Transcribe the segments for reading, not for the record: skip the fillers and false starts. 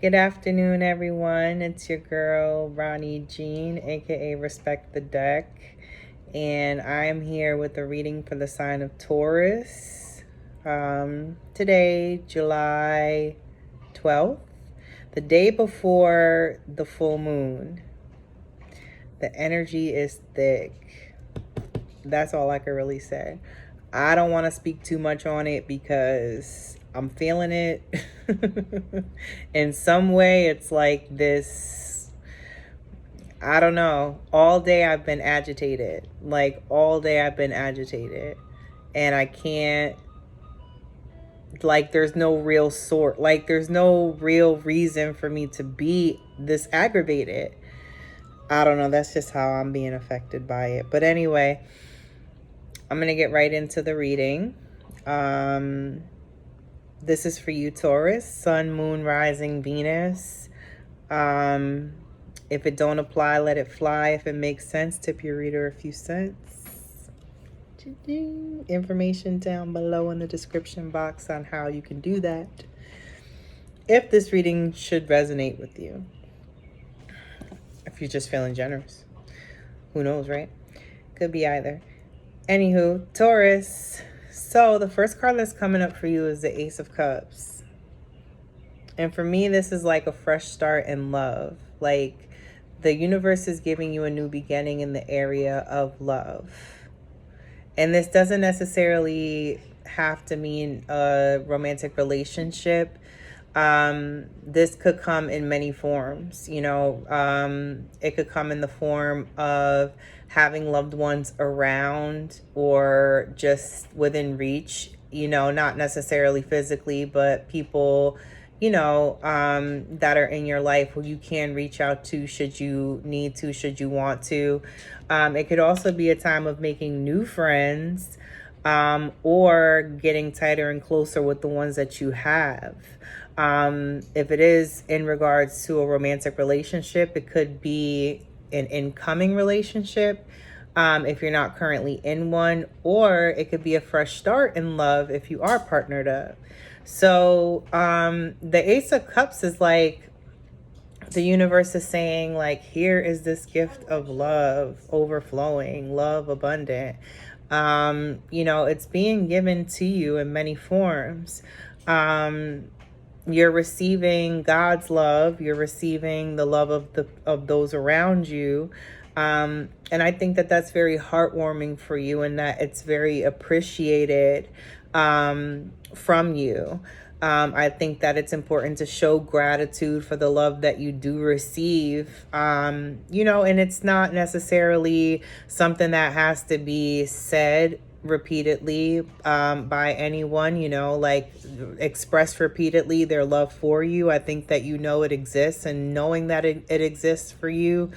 Good afternoon, everyone. It's your girl, Ronnie Jean, aka Respect the Deck. And I am here with a reading for the sign of Taurus. Today, July 12th, the day before the full moon. The energy is thick. That's all I can really say. I don't want to speak too much on it because I'm feeling it. In some way, it's like this, I don't know. All day I've been agitated. Like, all day I've been agitated. And I can't, like, there's no real there's no real reason for me to be this aggravated. I don't know. That's just how I'm being affected by it. But anyway, I'm going to get right into the reading. This is for you, Taurus, Sun, Moon, Rising, Venus. If it don't apply, let it fly. If it makes sense, tip your reader a few cents. Information down below in the description box on how you can do that. If this reading should resonate with you. If you're just feeling generous. Who knows, right? Could be either. Anywho, Taurus. So the first card that's coming up for you is the Ace of Cups. And for me, this is like a fresh start in love. Like, the universe is giving you a new beginning in the area of love. And this doesn't necessarily have to mean a romantic relationship. This could come in many forms. It could come in the form of having loved ones around or just within reach, not necessarily physically, but people, that are in your life who you can reach out to should you need to, should you want to. It could also be a time of making new friends, or getting tighter and closer with the ones that you have. If it is in regards to a romantic relationship, it could be an incoming relationship, if you're not currently in one, or it could be a fresh start in love if you are partnered up. So the Ace of Cups is like, the universe is saying, like, here is this gift of love, overflowing, love abundant. It's being given to you in many forms. You're receiving God's love. You're receiving the love of those around you. And I think that that's very heartwarming for you, and that it's very appreciated from you. I think that it's important to show gratitude for the love that you do receive, and it's not necessarily something that has to be said repeatedly by anyone, like express repeatedly their love for you. I think that it exists, and knowing that it exists for you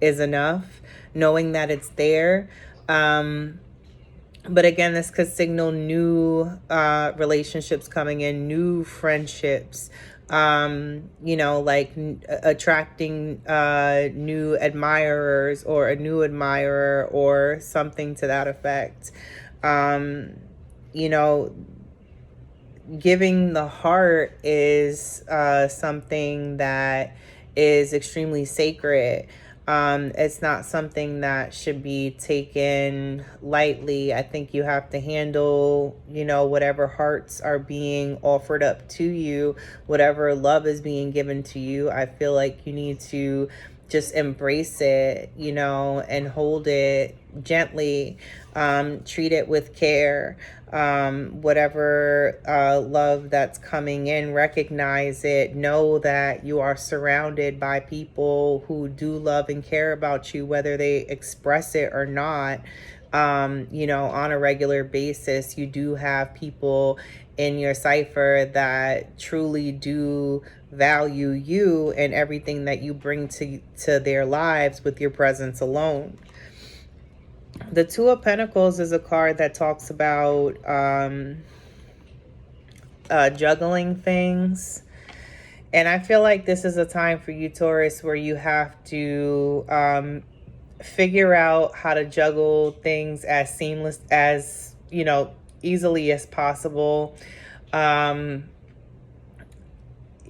is enough. Knowing that it's there. But again, this could signal new relationships coming in, new friendships, like attracting new admirers, or a new admirer, or something to that effect. Giving the heart is something that is extremely sacred. It's not something that should be taken lightly. I think you have to handle, whatever hearts are being offered up to you, whatever love is being given to you. I feel like you need to just embrace it, and hold it gently, treat it with care. Whatever love that's coming in, recognize it. Know that you are surrounded by people who do love and care about you, whether they express it or not. On a regular basis, you do have people in your cipher that truly do value you and everything that you bring to their lives with your presence alone. The Two of Pentacles is a card that talks about juggling things. And I feel like this is a time for you, Taurus, where you have to figure out how to juggle things as seamless as, easily as possible.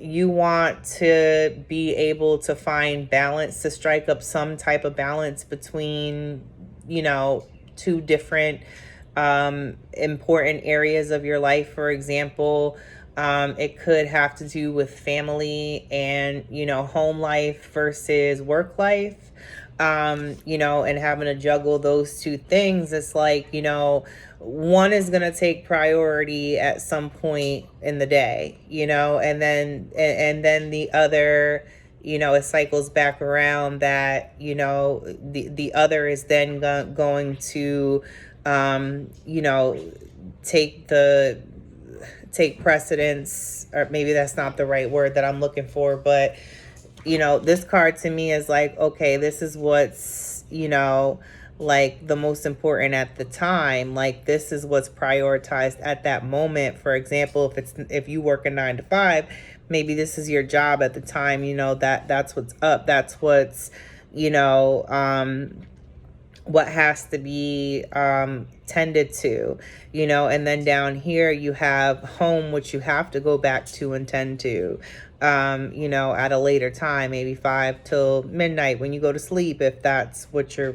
you want to be able to find balance, to strike up some type of balance between, two different important areas of your life. For example, it could have to do with family and, home life versus work life. And having to juggle those two things, it's like, one is going to take priority at some point in the day, and then the other, it cycles back around that, the other is then going to, take precedence, or maybe that's not the right word that I'm looking for, but this card to me is like, okay, this is what's, like the most important at the time. Like, this is what's prioritized at that moment. For example, if you work a 9 to 5, maybe this is your job at the time, that's what's up. That's what's, what has to be tended to, and then down here you have home, which you have to go back to and tend to, at a later time, maybe 5 till midnight when you go to sleep, if that's what your,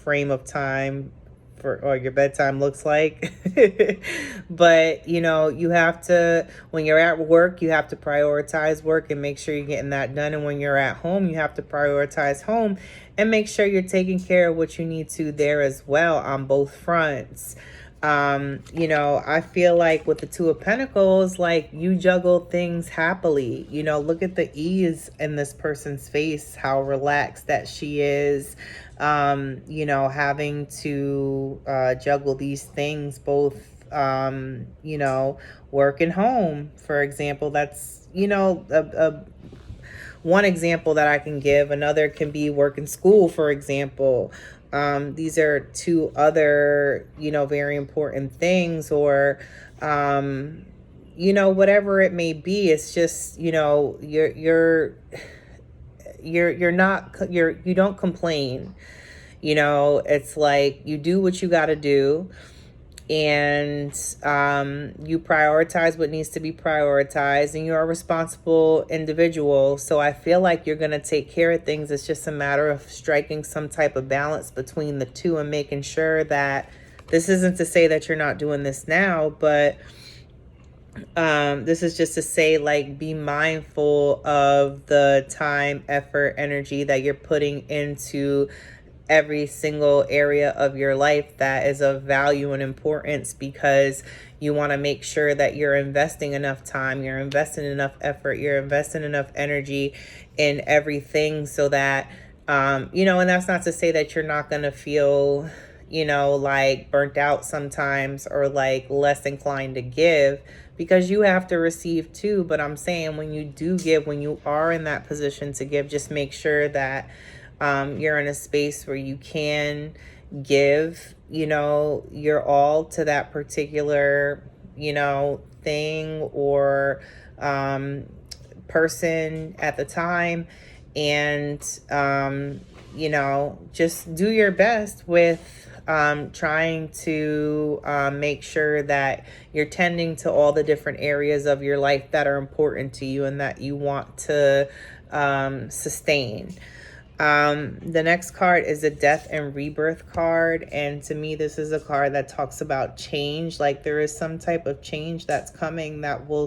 frame of time or your bedtime looks like. But you have to, when you're at work, you have to prioritize work and make sure you're getting that done. And when you're at home, you have to prioritize home and make sure you're taking care of what you need to there as well, on both fronts. I feel like with the Two of Pentacles, like, you juggle things happily. Look at the ease in this person's face, how relaxed that she is, having to juggle these things, both, work and home, for example. That's, one example that I can give. Another can be work and school, for example. These are two other, very important things, or, whatever it may be. It's just, you don't complain. It's like you do what you got to do, and you prioritize what needs to be prioritized, and you're a responsible individual. So I feel like you're going to take care of things. It's just a matter of striking some type of balance between the two and making sure that, this isn't to say that you're not doing this now, but this is just to say, like, be mindful of the time, effort, energy that you're putting into every single area of your life that is of value and importance, because you want to make sure that you're investing enough time, you're investing enough effort, you're investing enough energy in everything, so that, and that's not to say that you're not going to feel, like burnt out sometimes, or like less inclined to give, because you have to receive too. But I'm saying, when you do give, when you are in that position to give, just make sure that you're in a space where you can give, your all to that particular, thing or person at the time. And, just do your best with trying to make sure that you're tending to all the different areas of your life that are important to you and that you want to sustain. The next card is a Death and Rebirth card, and to me this is a card that talks about change. Like, there is some type of change that's coming that will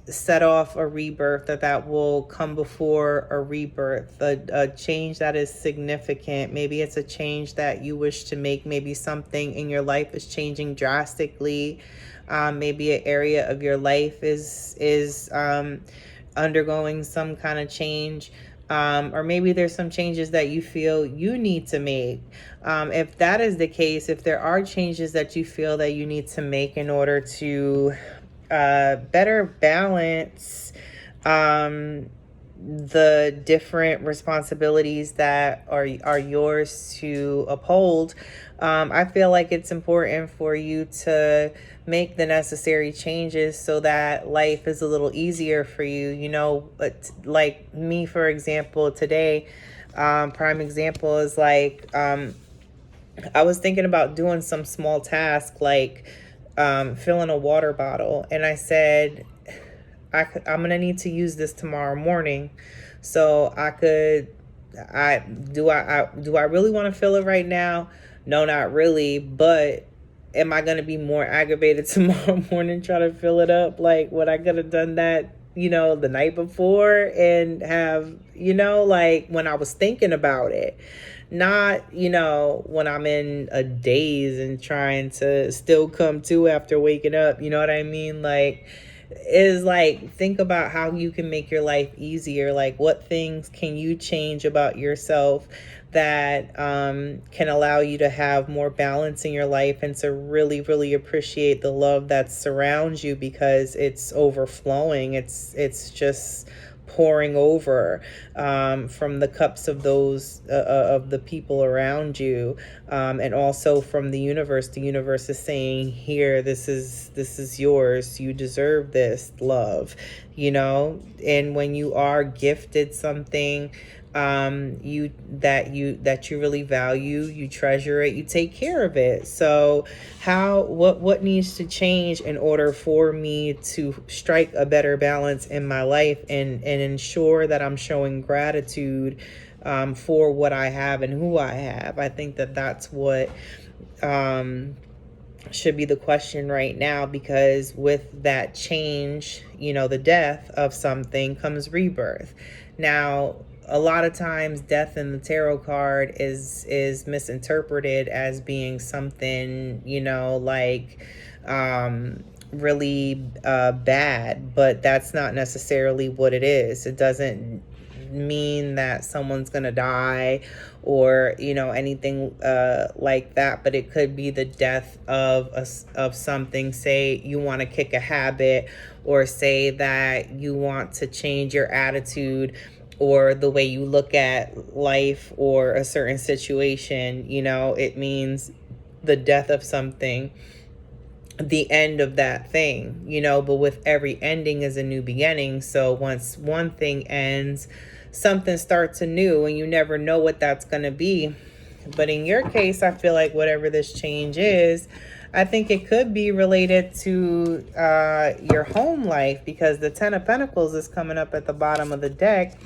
set off a rebirth, that will come before a rebirth, a change that is significant. Maybe it's a change that you wish to make. Maybe something in your life is changing drastically. Maybe an area of your life is undergoing some kind of change, or maybe there's some changes that you feel you need to make. If that is the case, if there are changes that you feel that you need to make in order to better balance the different responsibilities that are yours to uphold, I feel like it's important for you to make the necessary changes so that life is a little easier for you. But like me, for example, today, prime example is like, I was thinking about doing some small task, like filling a water bottle, and I said, I'm gonna need to use this tomorrow morning, so do I really want to fill it right now? No, not really. But am I gonna be more aggravated tomorrow morning trying to fill it up? Like, would I could have done that, the night before and have, like when I was thinking about it, not, when I'm in a daze and trying to still come to after waking up. You know what I mean? Like, is like, think about how you can make your life easier. Like, what things can you change about yourself that can allow you to have more balance in your life and to really, really appreciate the love that surrounds you, because it's overflowing. It's just pouring over from the cups of those of the people around you, and also from the universe. The universe is saying, here, this is yours, you deserve this love. And when you are gifted something, that you really value, you treasure it, you take care of it. So what needs to change in order for me to strike a better balance in my life and ensure that I'm showing gratitude for what I have and who I have? I think that's what should be the question right now, because with that change, the death of something comes rebirth. Now, a lot of times death in the tarot card is misinterpreted as being something, like really bad, but that's not necessarily what it is. It doesn't mean that someone's gonna die or anything like that, but it could be the death of something. Say you want to kick a habit, or say that you want to change your attitude or the way you look at life or a certain situation. It means the death of something, the end of that thing, but with every ending is a new beginning. So once one thing ends, something starts anew, and you never know what that's going to be. But in your case, I feel like whatever this change is, I think it could be related to your home life, because the Ten of Pentacles is coming up at the bottom of the deck.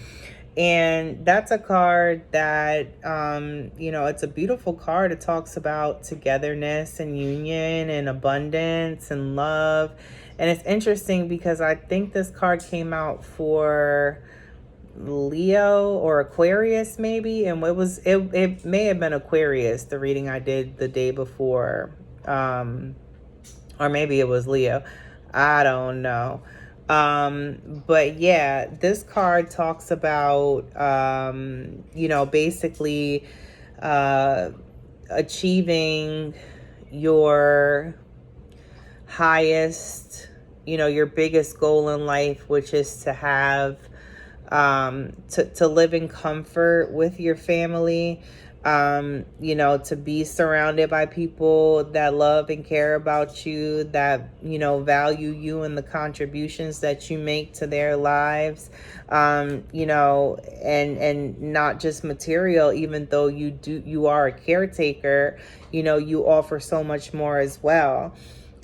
And that's a card that, it's a beautiful card. It talks about togetherness and union and abundance and love. And it's interesting because I think this card came out for Leo or Aquarius maybe. And it may have been Aquarius, the reading I did the day before. Or maybe it was Leo. I don't know. But yeah, this card talks about, basically, achieving your highest, your biggest goal in life, which is to have, to live in comfort with your family, to be surrounded by people that love and care about you, that, value you and the contributions that you make to their lives, and not just material. Even though you are a caretaker, you offer so much more as well.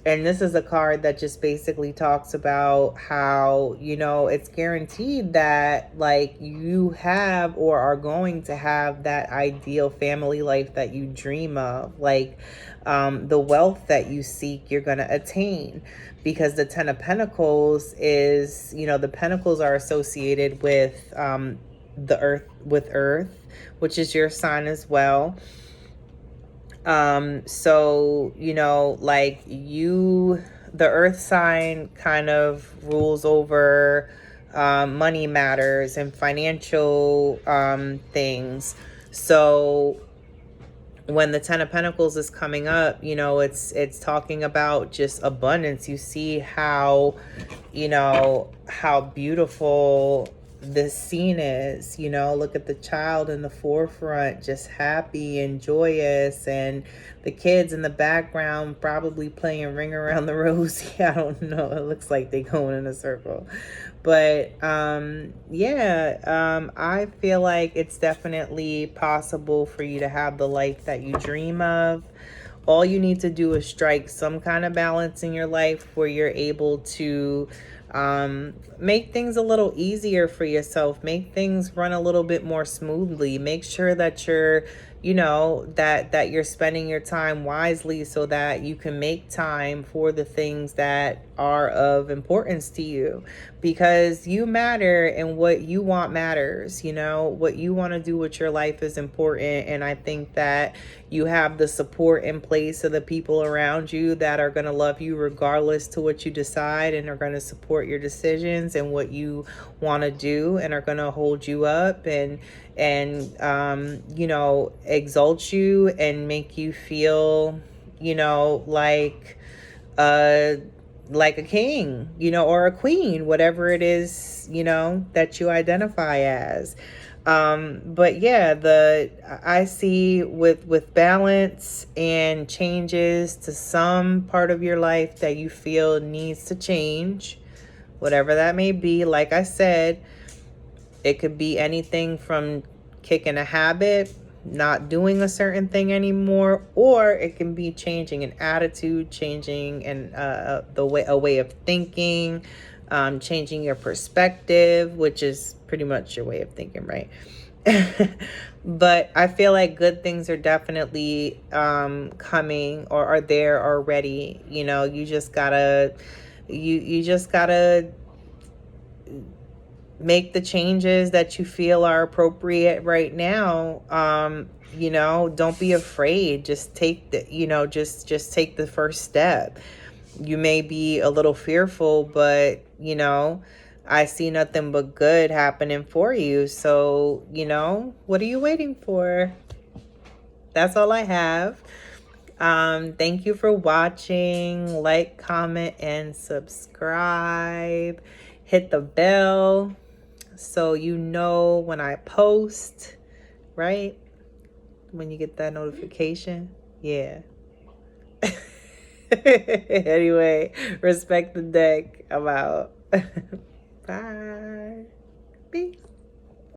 And this is a card that just basically talks about how, it's guaranteed that, like, you have or are going to have that ideal family life that you dream of. Like, the wealth that you seek, you're going to attain. Because the Ten of Pentacles is, the pentacles are associated with the earth, which is your sign as well. So, like the earth sign kind of rules over money matters and financial things. So when the Ten of Pentacles is coming up, it's talking about just abundance. You see how beautiful this scene is. Look at the child in the forefront, just happy and joyous, and the kids in the background probably playing Ring Around the Rosie. I don't know, it looks like they going in a circle. But I feel like it's definitely possible for you to have the life that you dream of, All you need to do is strike some kind of balance in your life where you're able to make things a little easier for yourself, make things run a little bit more smoothly, make sure that you're, you know, that you're spending your time wisely so that you can make time for the things that are of importance to you, because you matter and what you want matters. You know, what you want to do with your life is important, and I think that you have the support in place of the people around you that are going to love you regardless to what you decide, and are going to support your decisions and what you want to do, and are going to hold you up and you know, exalt you and make you feel, you know, like a king, you know, or a queen, whatever it is, you know, that you identify as. But yeah, I see with balance and changes to some part of your life that you feel needs to change, whatever that may be. Like I said, it could be anything from kicking a habit, not doing a certain thing anymore, or it can be changing an attitude, changing a way of thinking, changing your perspective, which is pretty much your way of thinking, right? But I feel like good things are definitely coming, or are there already. You know, you just gotta make the changes that you feel are appropriate right now. You know, don't be afraid. Just take the, you know, just take the first step. You may be a little fearful, but you know, I see nothing but good happening for you. So, you know, what are you waiting for? That's all I have. Thank you for watching. Like, comment, and subscribe. Hit the bell so you know when I post, right? When you get that notification. Yeah. Anyway, respect the deck. I'm out. Bye. Peace.